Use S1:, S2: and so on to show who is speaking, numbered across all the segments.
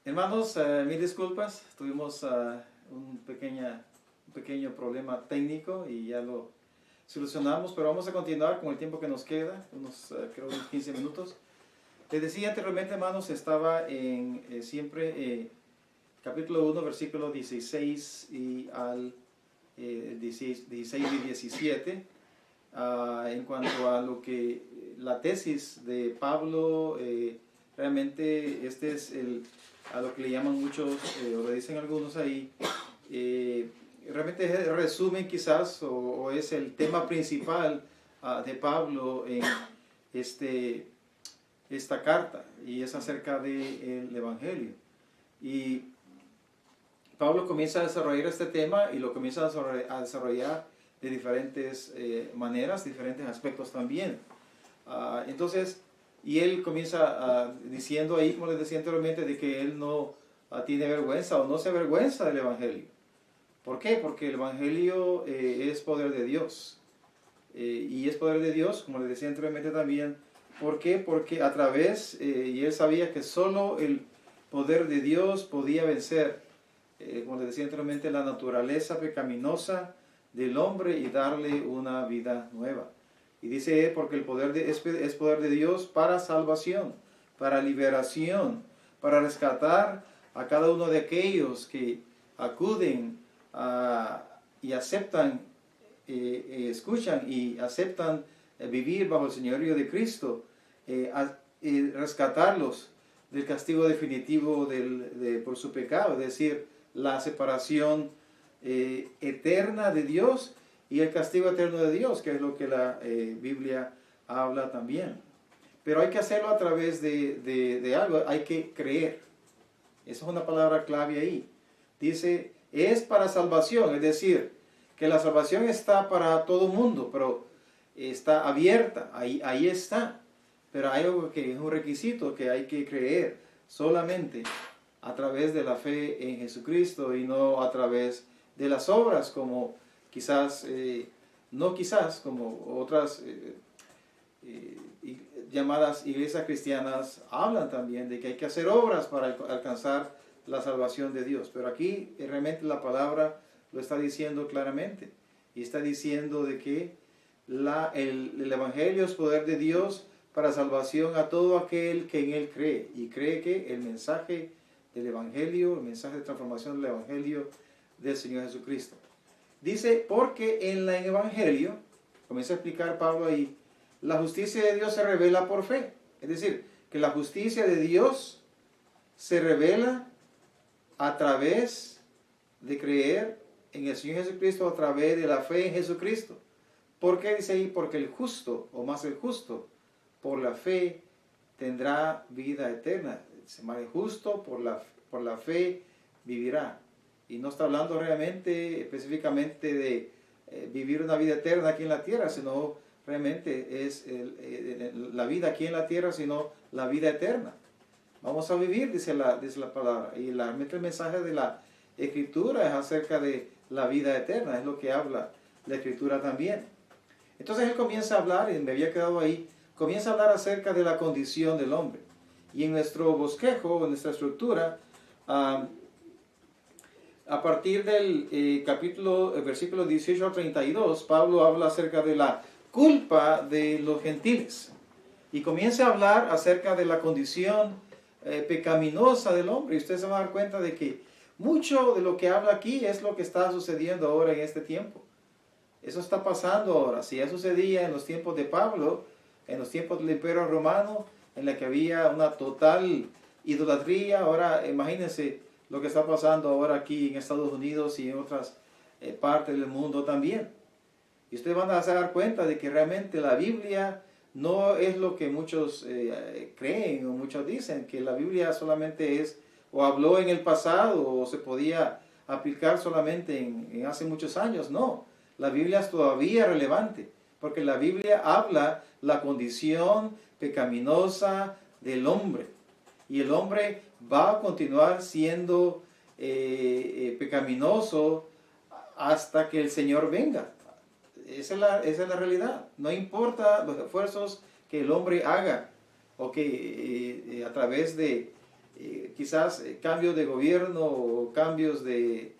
S1: Hermanos, mil disculpas, tuvimos un pequeño problema técnico y ya lo solucionamos, pero vamos a continuar con el tiempo que nos queda, creo unos 15 minutos. Les decía anteriormente, hermanos, estaba en capítulo 1, versículo 16 y al 16 y 17, en cuanto a lo que la tesis de Pablo, realmente este es a lo que le llaman muchos, o le dicen algunos ahí, realmente es el resumen quizás, o es el tema principal de Pablo en esta carta, y es acerca del Evangelio. Y Pablo comienza a desarrollar este tema y lo comienza a desarrollar de diferentes maneras, diferentes aspectos también. Entonces, y él comienza diciendo ahí, como les decía anteriormente, de que él no tiene vergüenza o no se avergüenza del Evangelio. ¿Por qué? Porque el Evangelio es poder de Dios. Y es poder de Dios, como les decía anteriormente también. ¿Por qué? Porque a través, y él sabía que solo el poder de Dios podía vencer, como les decía anteriormente, la naturaleza pecaminosa del hombre y darle una vida nueva. Y dice, porque el poder es poder de Dios para salvación, para liberación, para rescatar a cada uno de aquellos que acuden y aceptan, escuchan y aceptan vivir bajo el señorío de Cristo, rescatarlos del castigo definitivo por su pecado, es decir, la separación eterna de Dios y el castigo eterno de Dios, que es lo que la Biblia habla también. Pero hay que hacerlo a través de algo, hay que creer. Esa es una palabra clave ahí. Dice, es para salvación, es decir, que la salvación está para todo el mundo, pero está abierta, ahí está. Pero hay algo que es un requisito que hay que creer solamente a través de la fe en Jesucristo y no a través de las obras, como quizás, no quizás, como otras llamadas iglesias cristianas hablan también de que hay que hacer obras para alcanzar la salvación de Dios. Pero aquí realmente la palabra lo está diciendo claramente. Y está diciendo de que el Evangelio es poder de Dios para salvación a todo aquel que en él cree. Y cree que el mensaje del Evangelio, el mensaje de transformación del Evangelio del Señor Jesucristo. Dice, porque en el Evangelio, comienza a explicar Pablo ahí, la justicia de Dios se revela por fe. Es decir, que la justicia de Dios se revela a través de creer en el Señor Jesucristo, a través de la fe en Jesucristo. ¿Por qué dice ahí? Porque el justo, o más el justo, por la fe tendrá vida eterna. Se llama el justo, por la fe vivirá. Y no está hablando realmente, específicamente de vivir una vida eterna aquí en la tierra, sino realmente es la vida aquí en la tierra, sino la vida eterna. Vamos a vivir, dice la palabra. Y realmente el mensaje de la Escritura es acerca de la vida eterna, es lo que habla la Escritura también. Entonces él comienza a hablar, y me había quedado ahí, comienza a hablar acerca de la condición del hombre. Y en nuestro bosquejo, en nuestra estructura, a partir del versículo 18 al 32, Pablo habla acerca de la culpa de los gentiles. Y comienza a hablar acerca de la condición pecaminosa del hombre. Y ustedes se van a dar cuenta de que mucho de lo que habla aquí es lo que está sucediendo ahora en este tiempo. Eso está pasando ahora. Si ya sucedía en los tiempos de Pablo, en los tiempos del Imperio Romano, en la que había una total idolatría, ahora imagínense lo que está pasando ahora aquí en Estados Unidos y en otras partes del mundo también. Y ustedes van a dar cuenta de que realmente la Biblia no es lo que muchos creen o muchos dicen, que la Biblia solamente es, o habló en el pasado, o se podía aplicar solamente en hace muchos años. No, la Biblia es todavía relevante, porque la Biblia habla la condición pecaminosa del hombre. Y el hombre va a continuar siendo pecaminoso hasta que el Señor venga. Esa es la realidad. No importa los esfuerzos que el hombre haga o que a través de quizás cambios de gobierno o cambios de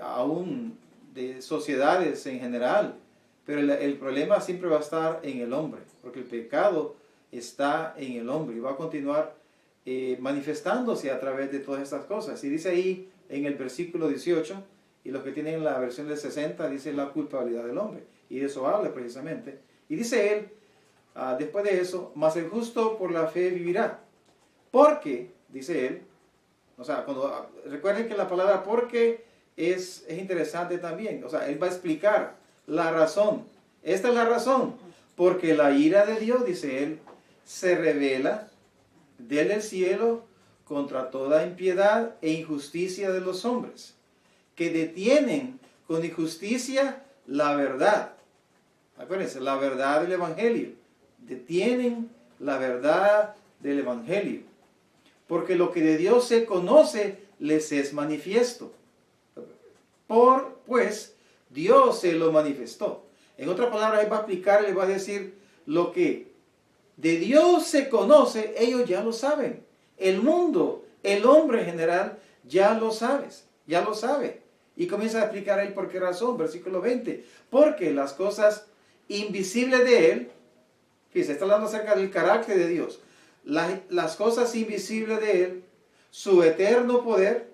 S1: aún de sociedades en general, pero el problema siempre va a estar en el hombre, porque el pecado está en el hombre y va a continuar manifestándose a través de todas estas cosas. Y dice ahí en el versículo 18, y los que tienen la versión del 60, dice la culpabilidad del hombre, y de eso habla precisamente. Y dice él, después de eso, mas el justo por la fe vivirá, porque, dice él, o sea, recuerden que la palabra porque es interesante también, o sea, él va a explicar la razón. Esta es la razón, porque la ira de Dios, dice él, se revela desde el cielo contra toda impiedad e injusticia de los hombres, que detienen con injusticia la verdad. Acuérdense, la verdad del Evangelio. Detienen la verdad del Evangelio. Porque lo que de Dios se conoce les es manifiesto. Pues Dios se lo manifestó. En otras palabras, él va a explicar, le va a decir lo que de Dios se conoce, ellos ya lo saben. El mundo, el hombre en general, ya lo sabe. Y comienza a explicar él por qué razón, versículo 20. Porque las cosas invisibles de él, fíjense, está hablando acerca del carácter de Dios. Las cosas invisibles de él, su eterno poder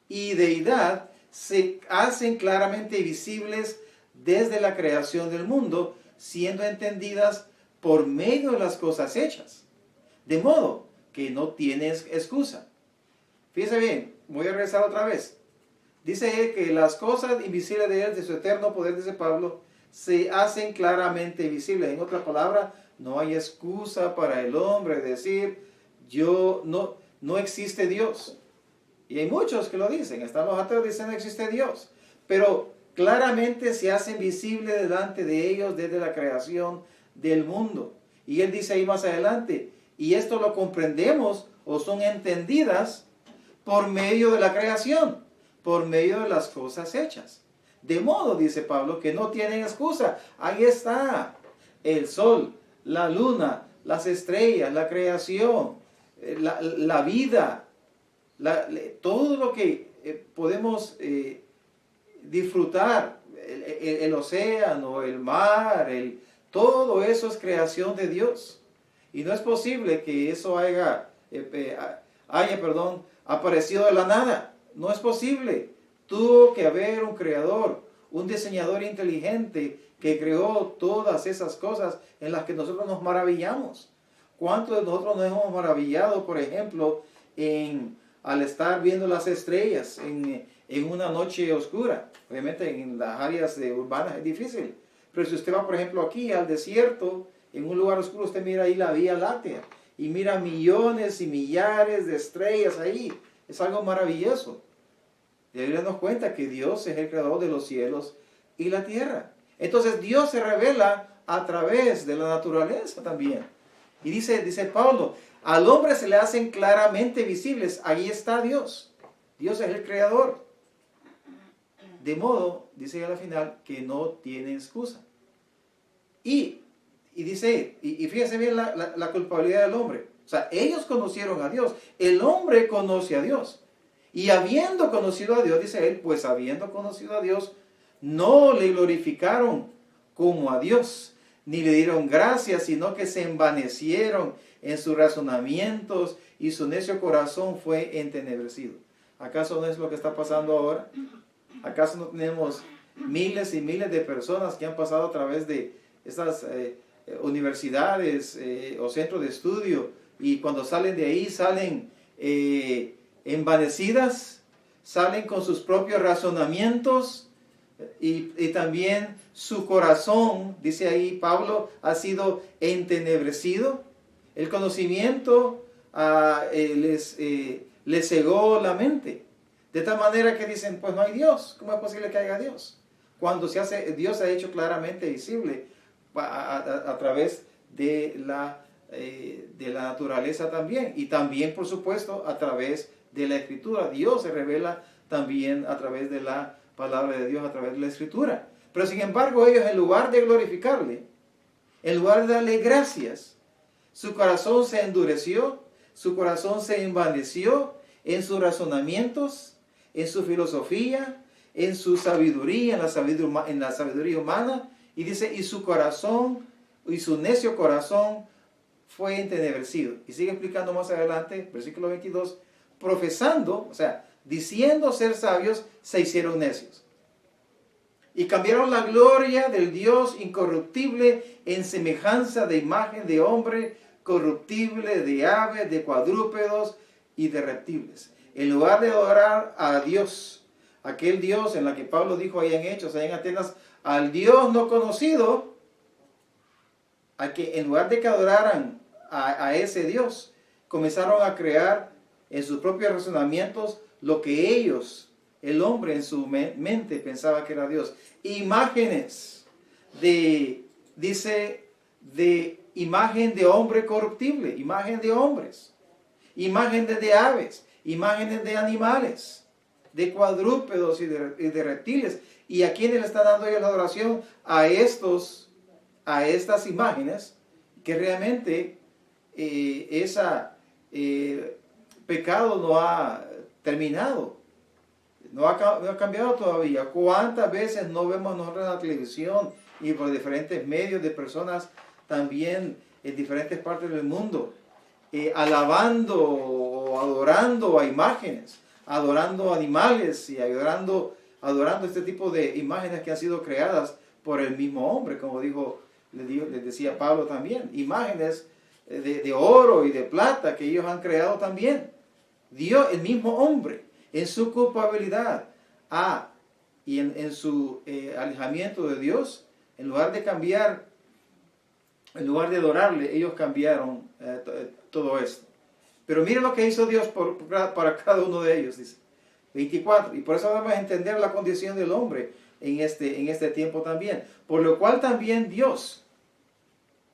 S1: y deidad, se hacen claramente visibles desde la creación del mundo, siendo entendidas por medio de las cosas hechas. De modo que no tienes excusa. Fíjense bien, voy a regresar otra vez. Dice él que las cosas invisibles de él, de su eterno poder, dice Pablo, se hacen claramente visibles. En otras palabras, no hay excusa para el hombre decir, no existe Dios. Y hay muchos que lo dicen, están los ateos que dicen no existe Dios. Pero claramente se hacen visibles delante de ellos desde la creación del mundo. Y él dice ahí más adelante, y esto lo comprendemos o son entendidas por medio de la creación, por medio de las cosas hechas. De modo, dice Pablo, que no tienen excusa. Ahí está el sol, la luna, las estrellas, la creación, la vida, todo lo que podemos disfrutar, el océano, el mar, todo eso es creación de Dios. Y no es posible que eso haya aparecido de la nada. No es posible. Tuvo que haber un creador, un diseñador inteligente que creó todas esas cosas en las que nosotros nos maravillamos. ¿Cuántos de nosotros nos hemos maravillado, por ejemplo, al estar viendo las estrellas en una noche oscura? Obviamente en las áreas urbanas es difícil. Pero si usted va, por ejemplo, aquí al desierto, en un lugar oscuro, usted mira ahí la Vía Láctea y mira millones y millares de estrellas ahí. Es algo maravilloso. Y ahí darnos cuenta que Dios es el creador de los cielos y la tierra. Entonces Dios se revela a través de la naturaleza también. Y dice Pablo, al hombre se le hacen claramente visibles. Ahí está Dios. Dios es el creador. De modo, dice al final, que no tiene excusa. Y dice, y fíjense bien la culpabilidad del hombre. O sea, ellos conocieron a Dios. El hombre conoce a Dios. Y habiendo conocido a Dios, dice él, pues habiendo conocido a Dios, no le glorificaron como a Dios, ni le dieron gracias, sino que se envanecieron en sus razonamientos y su necio corazón fue entenebrecido. ¿Acaso no es lo que está pasando ahora? ¿Acaso no tenemos miles y miles de personas que han pasado a través de estas universidades o centros de estudio y cuando salen de ahí salen envanecidas, salen con sus propios razonamientos y también su corazón, dice ahí Pablo, ha sido entenebrecido? El conocimiento les cegó la mente, de tal manera que dicen, pues no hay Dios. ¿Cómo es posible que haya Dios? Cuando Dios se ha hecho claramente visible a través de la naturaleza también, y también por supuesto a través de la Escritura. Dios se revela también a través de la palabra de Dios, a través de la Escritura. Pero sin embargo ellos, en lugar de glorificarle, en lugar de darle gracias, su corazón se endureció, su corazón se envaneció en sus razonamientos, en su filosofía, en su sabiduría, en la sabiduría humana. Y dice, y su corazón, y su necio corazón fue entenebrecido. Y sigue explicando más adelante, versículo 22, profesando, o sea, diciendo ser sabios, se hicieron necios. Y cambiaron la gloria del Dios incorruptible en semejanza de imagen de hombre corruptible, de aves, de cuadrúpedos y de reptiles. En lugar de adorar a Dios, aquel Dios en la que Pablo dijo allá en Hechos, allá en Atenas, al Dios no conocido, a que en lugar de que adoraran a ese Dios, comenzaron a crear en sus propios razonamientos lo que ellos, el hombre en su mente pensaba que era Dios. Imágenes dice, de imagen de hombre corruptible, imagen de hombres, imágenes de aves, imágenes de animales, de cuadrúpedos y de reptiles. ¿Y a quiénes le está dando ellos la adoración? A estas imágenes, que realmente pecado no ha terminado, no ha cambiado todavía. ¿Cuántas veces no vemos nosotros en la televisión y por diferentes medios de personas también en diferentes partes del mundo alabando o adorando a imágenes, adorando animales y adorando este tipo de imágenes que han sido creadas por el mismo hombre, como les decía Pablo también, imágenes de oro y de plata que ellos han creado también. Dios, el mismo hombre, en su culpabilidad y en su alejamiento de Dios, en lugar de adorarle, ellos cambiaron todo esto. Pero miren lo que hizo Dios para cada uno de ellos, dice 24. Y por eso vamos a entender la condición del hombre en este tiempo también. Por lo cual también Dios,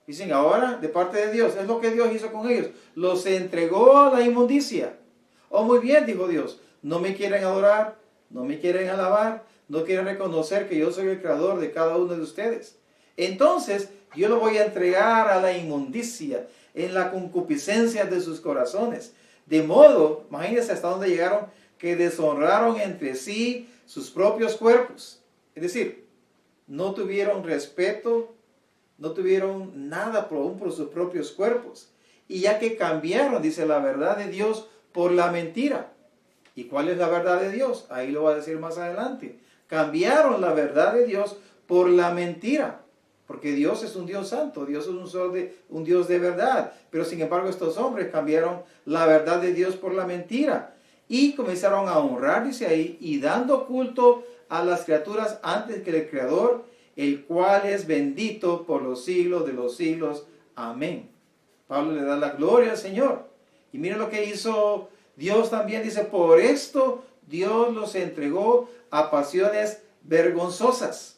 S1: dicen ahora, de parte de Dios, es lo que Dios hizo con ellos. Los entregó a la inmundicia. Oh, muy bien, dijo Dios. No me quieren adorar, no me quieren alabar, no quieren reconocer que yo soy el creador de cada uno de ustedes. Entonces, yo lo voy a entregar a la inmundicia, en la concupiscencia de sus corazones. De modo, imagínense hasta dónde llegaron, que deshonraron entre sí sus propios cuerpos. Es decir, no tuvieron respeto, no tuvieron nada por sus propios cuerpos. Y ya que cambiaron, dice, la verdad de Dios por la mentira. ¿Y cuál es la verdad de Dios? Ahí lo va a decir más adelante. Cambiaron la verdad de Dios por la mentira. Porque Dios es un Dios santo, Dios es un Dios de verdad. Pero sin embargo estos hombres cambiaron la verdad de Dios por la mentira. Y comenzaron a honrar, dice ahí, y dando culto a las criaturas antes que el Creador, el cual es bendito por los siglos de los siglos. Amén. Pablo le da la gloria al Señor. Y miren lo que hizo Dios también, dice, por esto Dios los entregó a pasiones vergonzosas.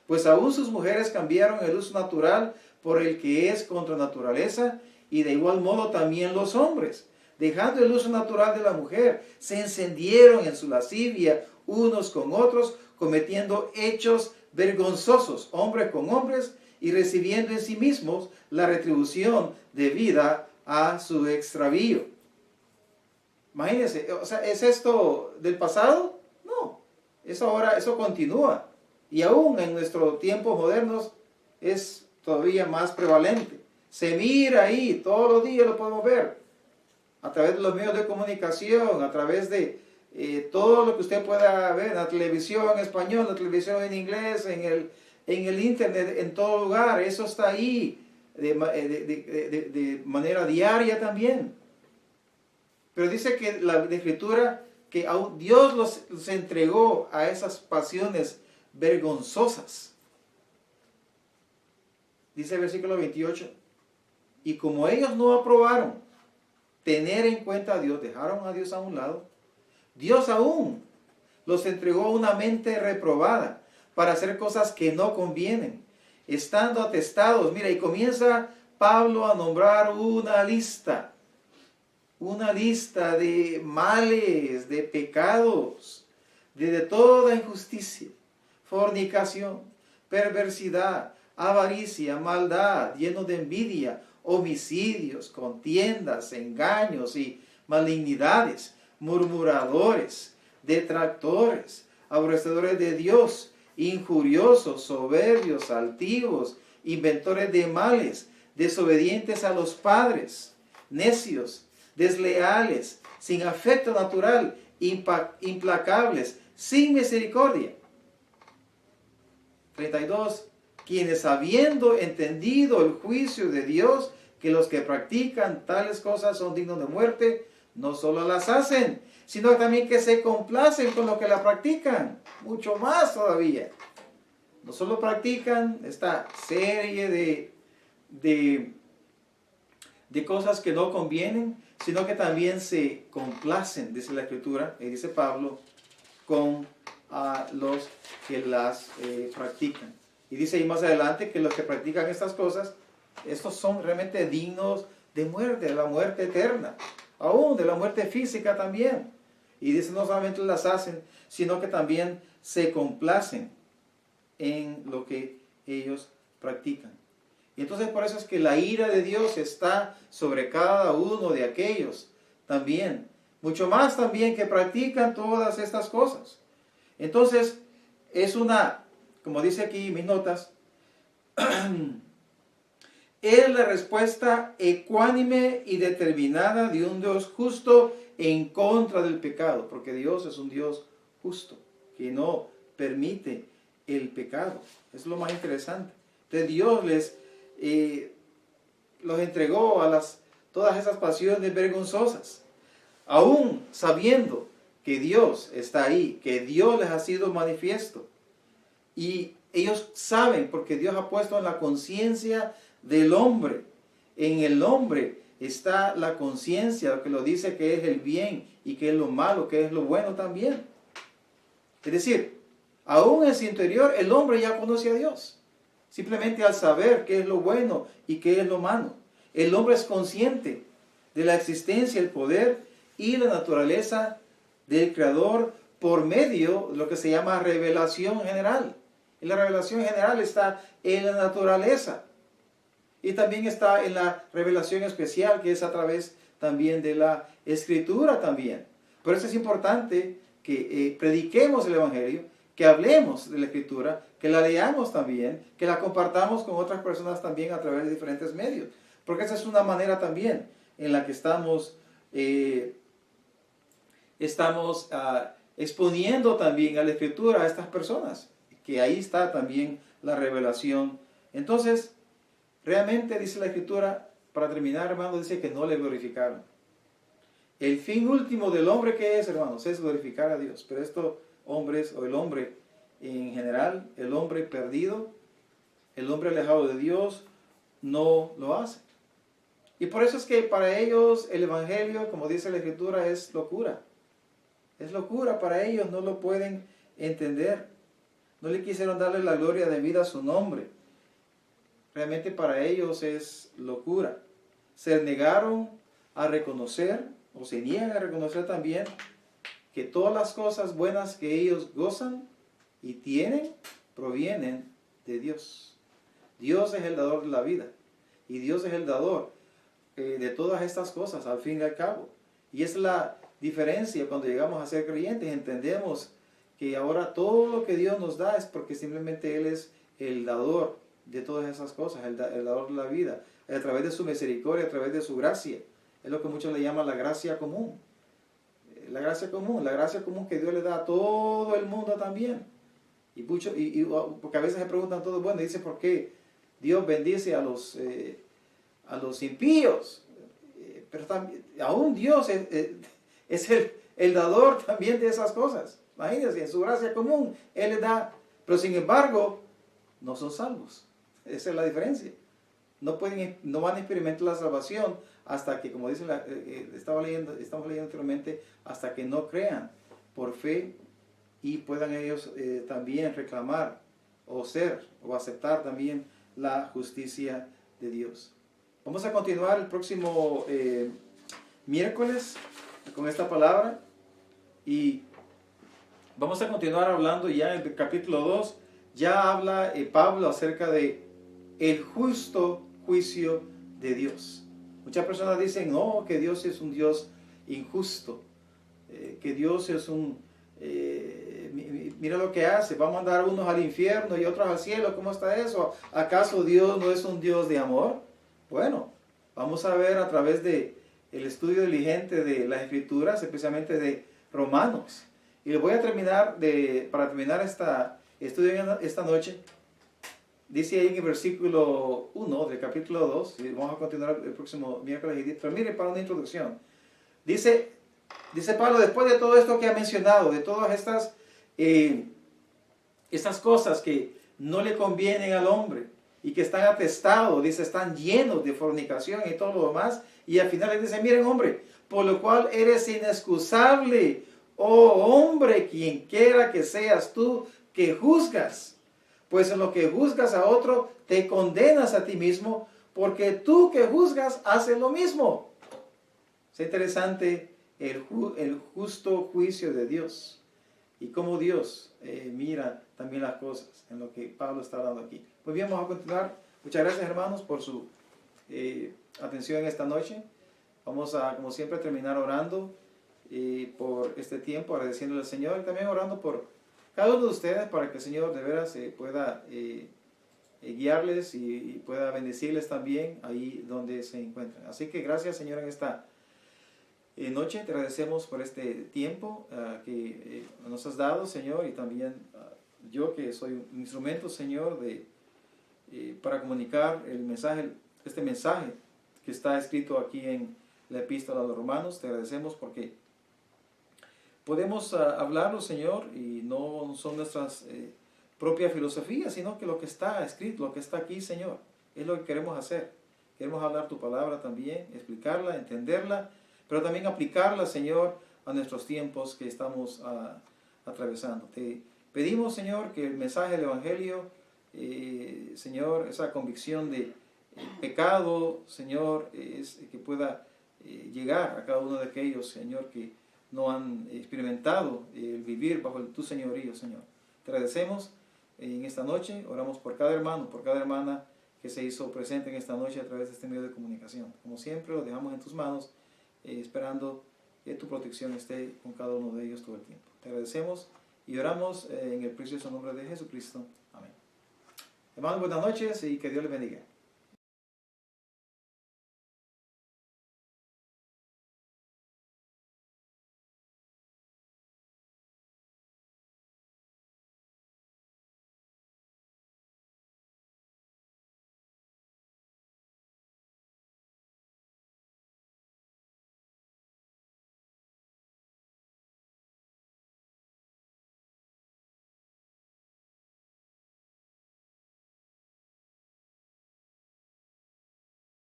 S1: Pues aún sus mujeres cambiaron el uso natural por el que es contra naturaleza, y de igual modo también los hombres, dejando el uso natural de la mujer, se encendieron en su lascivia unos con otros, cometiendo hechos vergonzosos, hombres con hombres, y recibiendo en sí mismos la retribución debida a su extravío. Imagínense, o sea, ¿es esto del pasado? No, eso continúa. Y aún en nuestros tiempos modernos es todavía más prevalente. Se mira ahí, todos los días lo podemos ver, a través de los medios de comunicación, a través de todo lo que usted pueda ver, en la televisión en español, en la televisión en inglés, en el internet, en todo lugar. Eso está ahí de manera diaria también. Pero dice que la Escritura, que aún Dios los entregó a esas pasiones vergonzosas. Dice el versículo 28, y como ellos no aprobaron tener en cuenta a Dios, dejaron a Dios a un lado, Dios aún los entregó a una mente reprobada para hacer cosas que no convienen, estando atestados. Mira, y comienza Pablo a nombrar una lista de males, de pecados, de toda injusticia, fornicación, perversidad, avaricia, maldad, lleno de envidia, homicidios, contiendas, engaños y malignidades, murmuradores, detractores, aborrecedores de Dios, injuriosos, soberbios, altivos, inventores de males, desobedientes a los padres, necios, desleales, sin afecto natural, implacables, sin misericordia. 32. Quienes habiendo entendido el juicio de Dios, que los que practican tales cosas son dignos de muerte, no solo las hacen, sino también que se complacen con los que la practican. Mucho más todavía. No solo practican esta serie de cosas que no convienen, sino que también se complacen, dice la Escritura, y dice Pablo, con los que las practican. Y dice ahí más adelante que los que practican estas cosas, estos son realmente dignos de muerte, de la muerte eterna, aún de la muerte física también. Y dice, no solamente las hacen, sino que también se complacen en lo que ellos practican. Y entonces por eso es que la ira de Dios está sobre cada uno de aquellos también, mucho más también que practican todas estas cosas. Entonces es una, como dice aquí mis notas, es la respuesta ecuánime y determinada de un Dios justo en contra del pecado, porque Dios es un Dios justo, que no permite el pecado. Es lo más interesante. Entonces Dios los entregó a todas esas pasiones vergonzosas, aún sabiendo que Dios está ahí, que Dios les ha sido manifiesto. Y ellos saben, porque Dios ha puesto en la conciencia del hombre, en el hombre está la conciencia que lo dice que es el bien y que es lo malo, que es lo bueno también. Es decir, aún en su interior el hombre ya conoce a Dios. Simplemente al saber qué es lo bueno y qué es lo malo. El hombre es consciente de la existencia, el poder y la naturaleza del Creador por medio de lo que se llama revelación general. Y la revelación general está en la naturaleza. Y también está en la revelación especial, que es a través también de la Escritura también. Por eso es importante que prediquemos el Evangelio, que hablemos de la Escritura, que la leamos también, que la compartamos con otras personas también a través de diferentes medios. Porque esa es una manera también en la que estamos exponiendo también a la Escritura a estas personas, que ahí está también la revelación. Entonces, realmente dice la Escritura, para terminar, hermanos, dice que no le glorificaron. El fin último del hombre, ¿qué es, hermanos? Es glorificar a Dios. Pero estos hombres, o el hombre en general, el hombre perdido, el hombre alejado de Dios, no lo hace. Y por eso es que para ellos el Evangelio, como dice la Escritura, es locura. Es locura para ellos, no lo pueden entender. No le quisieron darle la gloria de vida a su nombre. Realmente para ellos es locura. Se negaron a reconocer, o se niegan a reconocer también, que todas las cosas buenas que ellos gozan y tienen, provienen de Dios. Dios es el dador de la vida. Y Dios es el dador de todas estas cosas, al fin y al cabo. Y es la diferencia cuando llegamos a ser creyentes. Entendemos que ahora todo lo que Dios nos da es porque simplemente Él es el dador de todas esas cosas, el dador de la vida, a través de su misericordia, a través de su gracia. Es lo que muchos le llaman la gracia común. La gracia común que Dios le da a todo el mundo también. Porque a veces se preguntan todos, bueno, dice, ¿por qué Dios bendice a los impíos? Pero también, aún Dios es el dador también de esas cosas. Imagínense, en su gracia común, Él les da, pero sin embargo, no son salvos. Esa es la diferencia. No van a experimentar la salvación hasta que, como dice estamos leyendo anteriormente, hasta que no crean por fe y puedan ellos también reclamar o aceptar también la justicia de Dios. Vamos a continuar el próximo miércoles con esta palabra y vamos a continuar hablando ya en el capítulo 2. Ya habla Pablo acerca de el justo juicio de Dios. Muchas personas dicen, no, que Dios es un Dios injusto, que Dios es mira lo que hace, va a mandar unos al infierno y otros al cielo, ¿cómo está eso? ¿Acaso Dios no es un Dios de amor? Bueno, vamos a ver a través de el estudio diligente de las Escrituras, especialmente de Romanos. Y les voy a terminar, para terminar estudio esta noche, dice ahí en el versículo 1 del capítulo 2, y vamos a continuar el próximo miércoles, pero mire, para una introducción, dice Pablo, después de todo esto que ha mencionado, de todas estas cosas que no le convienen al hombre y que están atestados, dice, están llenos de fornicación y todo lo demás, y al final le dice, miren hombre, por lo cual eres inexcusable, oh hombre, quien quiera que seas tú que juzgas, pues en lo que juzgas a otro te condenas a ti mismo, porque tú que juzgas haces lo mismo. Es interesante el justo juicio de Dios y cómo Dios mira también las cosas en lo que Pablo está dando aquí. Muy bien, vamos a continuar. Muchas gracias, hermanos, por su atención esta noche. Vamos a, como siempre, terminar orando por este tiempo, agradeciéndole al Señor y también orando por cada uno de ustedes para que el Señor de veras pueda guiarles y pueda bendecirles también ahí donde se encuentran. Así que gracias, Señor, en esta noche te agradecemos por este tiempo que nos has dado, Señor, y también yo que soy un instrumento, Señor, para comunicar este mensaje que está escrito aquí en la epístola a los Romanos. Te agradecemos porque podemos hablarlo, Señor, y no son nuestras propias filosofías, sino que lo que está escrito, lo que está aquí, Señor, es lo que queremos hacer. Queremos hablar tu palabra también, explicarla, entenderla, pero también aplicarla, Señor, a nuestros tiempos que estamos atravesando. Te pedimos, Señor, que el mensaje del Evangelio, Señor, esa convicción de pecado, Señor, que pueda llegar a cada uno de aquellos, Señor, que no han experimentado el vivir bajo tu señorío, Señor. Te agradecemos en esta noche, oramos por cada hermano, por cada hermana que se hizo presente en esta noche a través de este medio de comunicación. Como siempre, lo dejamos en tus manos, esperando que tu protección esté con cada uno de ellos todo el tiempo. Te agradecemos y oramos en el precioso nombre de Jesucristo. Amén. Hermanos, buenas noches y que Dios les bendiga.